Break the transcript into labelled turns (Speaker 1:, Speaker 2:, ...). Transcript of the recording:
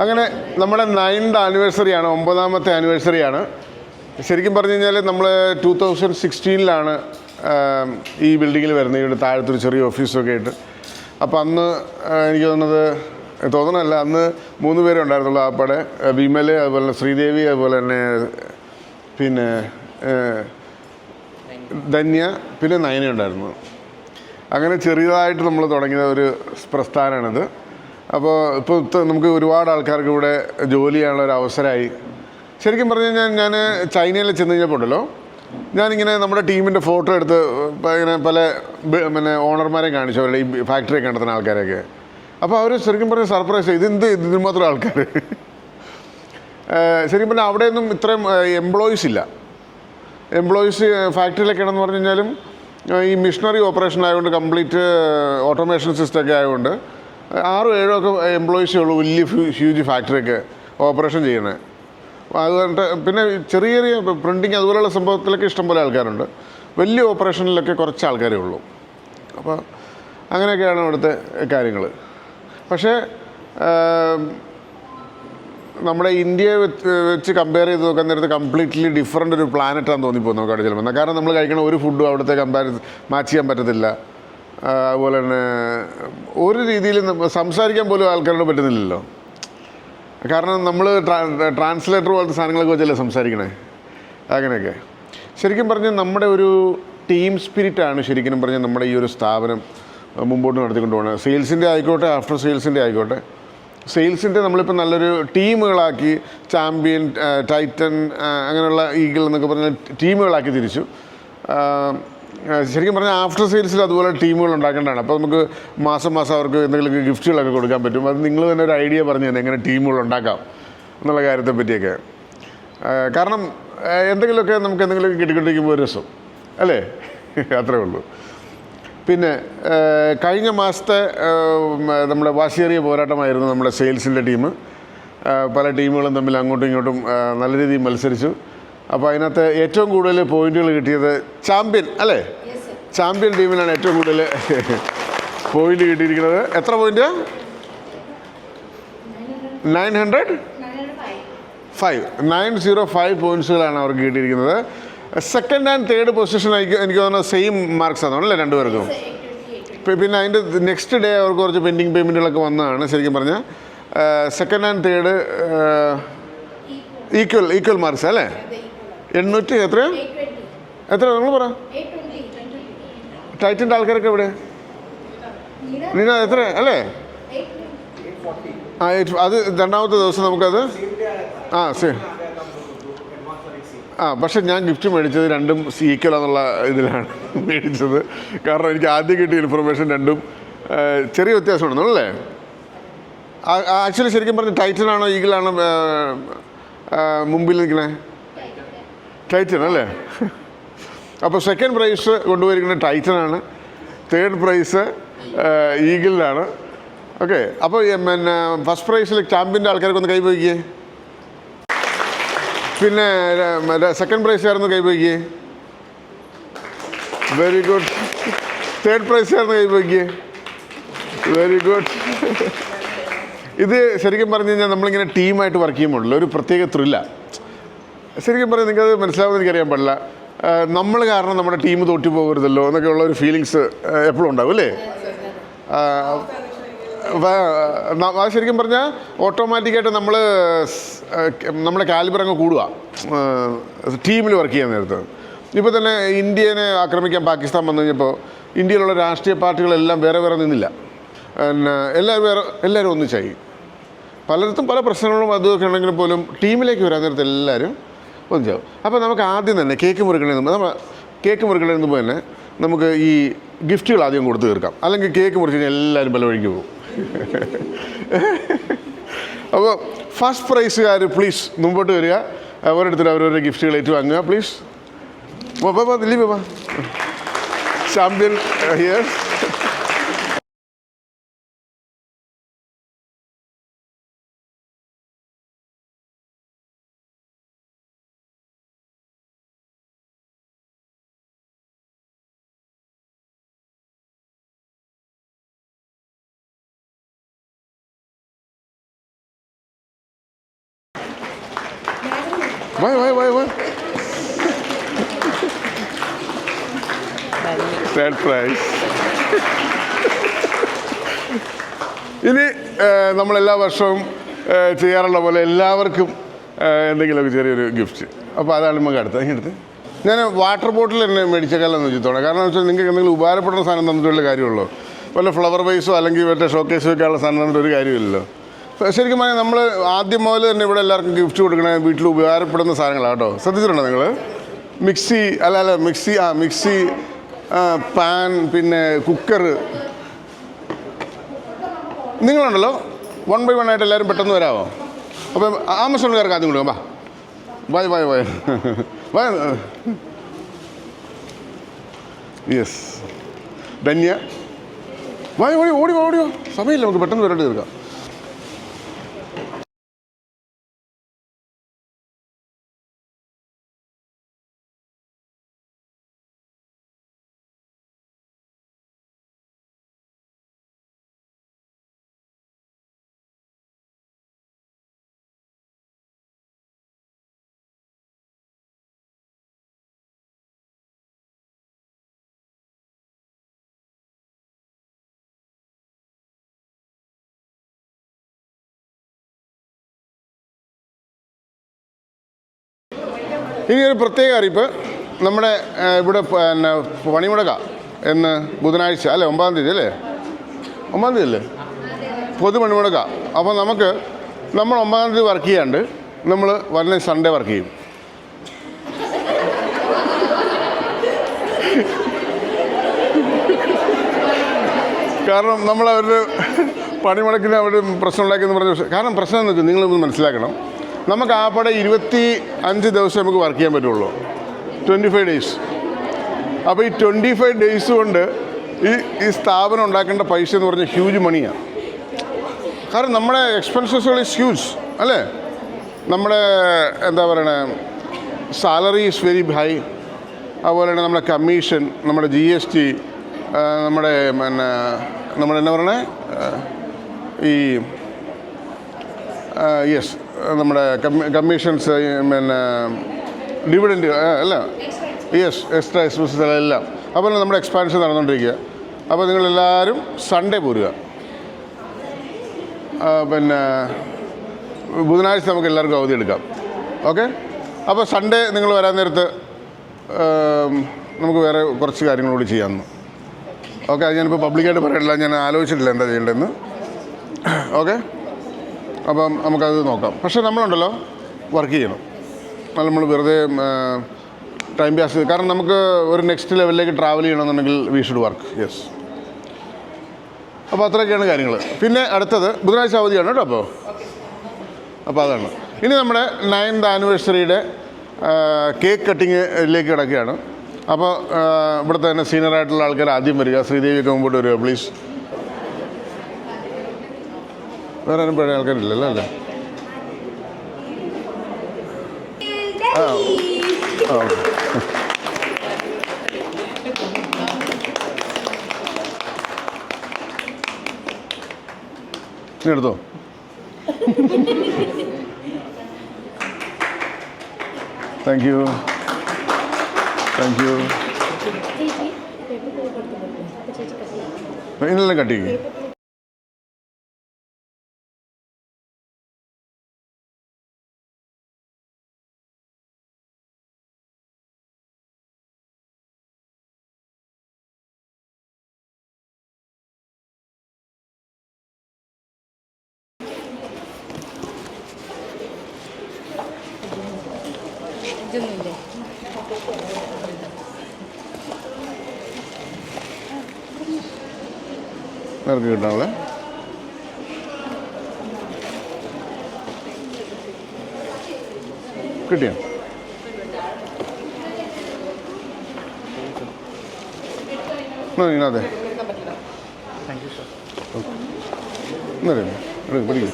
Speaker 1: അങ്ങനെ നമ്മുടെ 9th ആനിവേഴ്സറിയാണ്, 9ാമത്തെ ആനിവേഴ്സറിയാണ്. ശരിക്കും പറഞ്ഞു കഴിഞ്ഞാൽ നമ്മൾ 2016 ഈ ബിൽഡിങ്ങിൽ വരുന്നത്, ഇവിടെ താഴത്തൊരു ചെറിയ ഓഫീസൊക്കെ ആയിട്ട്. അപ്പോൾ അന്ന് എനിക്ക് തോന്നണമല്ല, അന്ന് 3 പേരേ ഉണ്ടായിരുന്നുള്ളൂ. ആപ്പാടെ വിമൽ, അതുപോലെ തന്നെ ശ്രീദേവി, അതുപോലെ തന്നെ പിന്നെ ധന്യ, പിന്നെ നയന ഉണ്ടായിരുന്നു. അങ്ങനെ ചെറിയതായിട്ട് നമ്മൾ തുടങ്ങിയ ഒരു പ്രസ്ഥാനമാണിത്. അപ്പോൾ ഇപ്പോൾ നമുക്ക് ഒരുപാട് ആൾക്കാർക്ക് ഇവിടെ ജോലി ചെയ്യാനുള്ള ഒരു അവസരമായി. ശരിക്കും പറഞ്ഞു കഴിഞ്ഞാൽ ഞാൻ ചൈനയിൽ ചെന്ന് കഴിഞ്ഞപ്പോൾ ഉണ്ടല്ലോ, ഞാനിങ്ങനെ നമ്മുടെ ടീമിൻ്റെ ഫോട്ടോ എടുത്ത് ഇങ്ങനെ പല ഓണർമാരെ കാണിച്ചു, അവരുടെ ഈ ഫാക്ടറി കണ്ടെത്തുന്ന ആൾക്കാരെയൊക്കെ. അപ്പോൾ അവർ ശരിക്കും പറഞ്ഞ സർപ്രൈസ്, ഇതിന് മാത്രം ആൾക്കാർ. ശരിക്കും പറഞ്ഞാൽ അവിടെയൊന്നും ഇത്രയും എംപ്ലോയീസ് ഇല്ല. എംപ്ലോയീസ് ഫാക്ടറിയിലൊക്കെയാണെന്ന് പറഞ്ഞു കഴിഞ്ഞാലും ഈ മിഷനറി ഓപ്പറേഷൻ ആയതുകൊണ്ട്, കംപ്ലീറ്റ് ഓട്ടോമേഷൻ സിസ്റ്റമൊക്കെ ആയതുകൊണ്ട് 6-7 ഒക്കെ എംപ്ലോയീസേ ഉള്ളൂ വലിയ ഹ്യൂജ് ഫാക്ടറിയൊക്കെ ഓപ്പറേഷൻ ചെയ്യണേ. അതുകൊണ്ട് പിന്നെ ചെറിയ ചെറിയ പ്രിൻറ്റിങ് അതുപോലെയുള്ള സംഭവത്തിലൊക്കെ ഇഷ്ടംപോലെ ആൾക്കാരുണ്ട്. വലിയ ഓപ്പറേഷനിലൊക്കെ കുറച്ച് ആൾക്കാരേ ഉള്ളൂ. അപ്പോൾ അങ്ങനെയൊക്കെയാണ് ഇവിടുത്തെ കാര്യങ്ങൾ. പക്ഷേ നമ്മുടെ ഇന്ത്യയെ വെച്ച് കമ്പയർ ചെയ്ത് നോക്കാൻ നേരത്ത് കംപ്ലീറ്റ്ലി ഡിഫറെൻ്റ് ഒരു പ്ലാനറ്റാന്ന് തോന്നിപ്പോകും നമുക്ക് അവിടെ ചെല്ലുമ്പോൾ. കാരണം നമ്മൾ കഴിക്കുന്ന ഒരു ഫുഡും അവിടുത്തെ മാച്ച് ചെയ്യാൻ പറ്റത്തില്ല. അതുപോലെ തന്നെ ഒരു രീതിയിലും സംസാരിക്കാൻ പോലും ആൾക്കാരോട് പറ്റുന്നില്ലല്ലോ. കാരണം നമ്മൾ ട്രാൻസ്ലേറ്റർ പോലത്തെ സാധനങ്ങളൊക്കെ വെച്ചല്ലേ സംസാരിക്കണേ. അങ്ങനെയൊക്കെ ശരിക്കും പറഞ്ഞാൽ നമ്മുടെ ഒരു ടീം സ്പിരിറ്റാണ് ശരിക്കും പറഞ്ഞാൽ നമ്മുടെ ഈ ഒരു സ്ഥാപനം മുമ്പോട്ട് നടത്തിക്കൊണ്ട് പോകുന്നത്. സെയിൽസിൻ്റെ ആയിക്കോട്ടെ, ആഫ്റ്റർ സെയിൽസിൻ്റെ ആയിക്കോട്ടെ. സെയിൽസിൻ്റെ നമ്മളിപ്പോൾ നല്ലൊരു ടീമുകളാക്കി, ചാമ്പ്യൻ, ടൈറ്റൻ, അങ്ങനെയുള്ള ഈഗിൾ എന്നൊക്കെ പറഞ്ഞാൽ ടീമുകളാക്കി തിരിച്ചു. ശരിക്കും പറഞ്ഞാൽ ആഫ്റ്റർ സെയിൽസിൽ അതുപോലെ ടീമുകൾ ഉണ്ടാക്കേണ്ടതാണ്. അപ്പോൾ നമുക്ക് മാസം അവർക്ക് എന്തെങ്കിലും ഗിഫ്റ്റുകളൊക്കെ കൊടുക്കാൻ പറ്റും. അത് നിങ്ങൾ തന്നെ ഒരു ഐഡിയ പറഞ്ഞു തന്നെ എങ്ങനെ ടീമുകൾ ഉണ്ടാക്കാം എന്നുള്ള കാര്യത്തെ പറ്റിയൊക്കെ. കാരണം എന്തെങ്കിലുമൊക്കെ നമുക്ക് എന്തെങ്കിലുമൊക്കെ കിട്ടിക്കൊണ്ടിരിക്കുമ്പോൾ ഒരു രസം അല്ലേ, അത്രേ ഉള്ളൂ. പിന്നെ കഴിഞ്ഞ മാസത്തെ നമ്മുടെ വാശിയേറിയ പോരാട്ടമായിരുന്നു നമ്മുടെ സെയിൽസിൻ്റെ ടീം. പല ടീമുകളും തമ്മിൽ അങ്ങോട്ടും ഇങ്ങോട്ടും നല്ല രീതിയിൽ മത്സരിച്ചു. അപ്പോൾ അതിനകത്ത് ഏറ്റവും കൂടുതൽ പോയിന്റുകൾ കിട്ടിയത് ചാമ്പ്യൻ അല്ലേ, ചാമ്പ്യൻ ടീമിനാണ് ഏറ്റവും കൂടുതൽ പോയിന്റ് കിട്ടിയിരിക്കുന്നത്. എത്ര പോയിന്റ്? 905 പോയിൻറ്റ്സുകളാണ് അവർക്ക് കിട്ടിയിരിക്കുന്നത്. സെക്കൻഡ് ആൻഡ് തേർഡ് പൊസിഷൻ എനിക്ക് തോന്നുന്നത് സെയിം മാർക്സ് ആണല്ലേ രണ്ടുപേർക്കും. പിന്നെ അതിൻ്റെ നെക്സ്റ്റ് ഡേ അവർക്ക് കുറച്ച് പെൻഡിങ് പേയ്മെൻറ്റുകളൊക്കെ വന്നതാണ്. ശരിക്കും പറഞ്ഞാൽ second and third equal marks അല്ലേ. 800 എത്ര നിങ്ങൾ പറ. ടൈറ്റൻ്റെ ആൾക്കാരൊക്കെ ഇവിടെ നീന എത്ര അല്ലേ? അത് രണ്ടാമത്തെ ദിവസം നമുക്കത് പക്ഷെ ഞാൻ ഗിഫ്റ്റ് മേടിച്ചത് രണ്ടും ഈക്വൽ എന്നുള്ള ഇതിലാണ് മേടിച്ചത്. കാരണം എനിക്ക് ആദ്യം കിട്ടിയ ഇൻഫർമേഷൻ രണ്ടും ചെറിയ വ്യത്യാസമാണ് അല്ലേ. ആക്ച്വലി ശരിക്കും പറഞ്ഞാൽ ടൈറ്റനാണോ ഈഗിളാണോ മുമ്പിൽ നിൽക്കണേ? ടൈറ്റൻ അല്ലേ. അപ്പോൾ സെക്കൻഡ് പ്രൈസ് കൊണ്ടുപോയിരിക്കുന്നത് ടൈറ്റനാണ്, തേർഡ് പ്രൈസ് ഈഗിളിലാണ്. ഓക്കെ. അപ്പോൾ പിന്നെ ഫസ്റ്റ് പ്രൈസിൽ ചാമ്പ്യൻ്റെ ആൾക്കാർക്ക് ഒന്ന് കൈപോയിക്കേ. പിന്നെ സെക്കൻഡ് പ്രൈസുകാരൊന്ന് കൈപോയിക്കേ. Very good. തേർഡ് പ്രൈസുകാരൊന്ന് കൈപോയിക്കേ. Very good. ഇത് ശരിക്കും പറഞ്ഞു കഴിഞ്ഞാൽ നമ്മളിങ്ങനെ ടീമായിട്ട് വർക്ക് ചെയ്യുമ്പോഴല്ലോ ഒരു പ്രത്യേക ത്രില്ലാണ്. ശരിക്കും പറഞ്ഞാൽ നിങ്ങൾക്കത് മനസ്സിലാവുമെന്ന് എനിക്കറിയാൻ പാടില്ല. നമ്മൾ കാരണം നമ്മുടെ ടീം തോറ്റു പോകരുതല്ലോ എന്നൊക്കെ ഉള്ള ഒരു ഫീലിങ്സ് എപ്പോഴും ഉണ്ടാവും അല്ലേ. അത് ശരിക്കും പറഞ്ഞാൽ ഓട്ടോമാറ്റിക്കായിട്ട് നമ്മുടെ കാലിബർ അങ്ങ് കൂടുക ടീമിൽ വർക്ക് ചെയ്യാൻ നേരത്ത്. ഇപ്പോൾ തന്നെ ഇന്ത്യനെ ആക്രമിക്കാൻ പാകിസ്ഥാൻ വന്നു കഴിഞ്ഞപ്പോൾ ഇന്ത്യയിലുള്ള രാഷ്ട്രീയ പാർട്ടികളെല്ലാം വേറെ നിന്നില്ല. പിന്നെ എല്ലാവരും ഒന്നിച്ചായി. പലയിടത്തും പല പ്രശ്നങ്ങളും അതൊക്കെ ഉണ്ടെങ്കിൽ പോലും ടീമിലേക്ക് വരാൻ നേരത്ത് എല്ലാവരും ഒന്നിച്ചാവും. അപ്പോൾ നമുക്ക് ആദ്യം തന്നെ കേക്ക് മുറിക്കണതിന് മുമ്പ് തന്നെ നമുക്ക് ഈ ഗിഫ്റ്റുകൾ ആദ്യം കൊടുത്ത് തീർക്കാം. അല്ലെങ്കിൽ കേക്ക് മുറിച്ച് കഴിഞ്ഞാൽ എല്ലാവരും പല വഴിക്ക് പോകും. അപ്പോൾ ഫസ്റ്റ് പ്രൈസുകാർ പ്ലീസ് മുമ്പോട്ട് വരിക. ഓരോരുത്തരും അവരവരുടെ ഗിഫ്റ്റുകൾ ഏറ്റുവാങ്ങുക please. Delhi Baba champion here. Why? Third prize. ഇനി നമ്മളെല്ലാ വർഷവും ചെയ്യാറുള്ള പോലെ എല്ലാവർക്കും എന്തെങ്കിലുമൊക്കെ ചെറിയൊരു ഗിഫ്റ്റ്. അപ്പോൾ അതാണ് നമുക്ക് അടുത്ത് ഞാൻ വാട്ടർ ബോട്ടിൽ തന്നെ മേടിച്ചേക്കാലെന്ന് വെച്ചിട്ടുള്ളത്. കാരണം എന്ന് വെച്ചാൽ നിങ്ങൾക്ക് എന്തെങ്കിലും ഉപകാരപ്പെടുന്ന സാധനം തന്നിട്ടുള്ള കാര്യമുള്ളൂ. വല്ല ഫ്ലവർ വൈസോ അല്ലെങ്കിൽ മറ്റേ ഷോക്കേസ് വെക്കാനുള്ള സാധനം തന്നിട്ട് ഒരു കാര്യമില്ലല്ലോ. ശരിക്കും പറഞ്ഞാൽ നമ്മൾ ആദ്യം മുതൽ തന്നെ ഇവിടെ എല്ലാവർക്കും ഗിഫ്റ്റ് കൊടുക്കണേ വീട്ടിൽ ഉപകാരപ്പെടുന്ന സാധനങ്ങളാണ് കേട്ടോ. ശ്രദ്ധിച്ചിട്ടുണ്ടോ നിങ്ങൾ? മിക്സി, പാൻ, പിന്നെ കുക്കർ. നിങ്ങളുണ്ടല്ലോ 1 by 1 ആയിട്ട് എല്ലാവരും പെട്ടെന്ന് വരാമോ? അപ്പം ആമസോണുകാർക്ക് ആദ്യം കൊടുക്കാം. വാ യെസ് ധന്യ ഓടിയോ സമയമില്ല, നമുക്ക് പെട്ടെന്ന് വരട്ട് തീർക്കാം. ഇനി ഒരു പ്രത്യേക അറിയിപ്പ്. നമ്മുടെ ഇവിടെ പിന്നെ പണിമുടക്ക എന്ന് ബുധനാഴ്ച അല്ലേ, 9-ാം തീയതി അല്ലേ? 9-ാം തീയതി അല്ലേ പൊതു പണിമുടക്ക. അപ്പോൾ നമ്മൾ 9-ാം തീയതി വർക്ക് ചെയ്യാണ്ട് നമ്മൾ വരുന്ന സൺഡേ വർക്ക് ചെയ്യും. കാരണം നമ്മളവരുടെ പണിമുടക്കിന് അവർ പ്രശ്നം ഉണ്ടാക്കിയെന്ന് പറഞ്ഞു. കാരണം പ്രശ്നം എന്ന് വെച്ചാൽ നിങ്ങളൊന്ന് മനസ്സിലാക്കണം, നമുക്ക് ആപ്പടെ 25 ദിവസം നമുക്ക് വർക്ക് ചെയ്യാൻ പറ്റുള്ളൂ, 25 ഡേയ്സ്. അപ്പോൾ ഈ 25 ഡേയ്സ് കൊണ്ട് ഈ സ്ഥാപനം ഉണ്ടാക്കേണ്ട പൈസ എന്ന് പറഞ്ഞാൽ ഹ്യൂജ് മണിയാണ്. കാരണം നമ്മുടെ എക്സ്പെൻസസുകൾ ഈസ് ഹ്യൂജ് അല്ലേ? നമ്മുടെ എന്താ പറയണേ, സാലറി ഈസ് വെരി ഹൈ. അതുപോലെ തന്നെ നമ്മുടെ കമ്മീഷൻ, നമ്മുടെ GST, നമ്മുടെ നമ്മളെന്നാ പറയണേ ഈ യെസ് നമ്മുടെ കമ്മീഷൻസ്, പിന്നെ ഡിവിഡൻഡ് അല്ല, യെസ് എക്സ്ട്രാ എക്സ്പെൻസസ് എല്ലാം. അപ്പോൾ നമ്മുടെ എക്സ്പാൻഷൻ നടന്നുകൊണ്ടിരിക്കുക. അപ്പോൾ നിങ്ങളെല്ലാവരും സൺഡേ പോരുക. പിന്നെ ബുധനാഴ്ച നമുക്ക് എല്ലാവർക്കും അവധി എടുക്കാം. ഓക്കെ? അപ്പോൾ സൺഡേ നിങ്ങൾ വരാൻ നേരത്ത് നമുക്ക് വേറെ കുറച്ച് കാര്യങ്ങൾ കൂടി ചെയ്യാമെന്ന്. ഓക്കെ? അത് ഞാനിപ്പോൾ പബ്ലിക്കായിട്ട് പറയണില്ല, ഞാൻ ആലോചിച്ചിട്ടില്ല എന്താ ചെയ്യേണ്ടതെന്ന്. ഓക്കെ? അപ്പം നമുക്കത് നോക്കാം. പക്ഷേ നമ്മളുണ്ടല്ലോ വർക്ക് ചെയ്യണം. നമ്മൾ വെറുതെ ടൈം പാസ്, കാരണം നമുക്ക് ഒരു നെക്സ്റ്റ് ലെവലിലേക്ക് ട്രാവൽ ചെയ്യണമെന്നുണ്ടെങ്കിൽ വി ഷുഡ് വർക്ക്. യെസ്. അപ്പോൾ അത്രയൊക്കെയാണ് കാര്യങ്ങൾ. പിന്നെ അടുത്തത് ബുധനാഴ്ച അവധിയാണ് കേട്ടോ. അപ്പോൾ അതാണ്. ഇനി നമ്മുടെ 9th ആനിവേഴ്സറിയുടെ കേക്ക് കട്ടിങ്ങിലേക്ക് കിടക്കുകയാണ്. അപ്പോൾ ഇവിടുത്തെ തന്നെ സീനിയറായിട്ടുള്ള ആൾക്കാർ ആദ്യം വരിക. ശ്രീദേവിയൊക്കെ മുമ്പോട്ട് വരിക പ്ലീസ്. വേറെ ആരും പഴയ ആൾക്കാരില്ലല്ലോ അല്ലേ? നീ എടുത്തോ. Thank you. ഇന്നെല്ലാം കട്ട് ചെയ്യും.
Speaker 2: ഇതൊന്നുമില്ലേ?
Speaker 1: നിനക്ക് കിട്ടാണല്ലേ? കിട്ടിയോ? അതെ പഠിക്കും.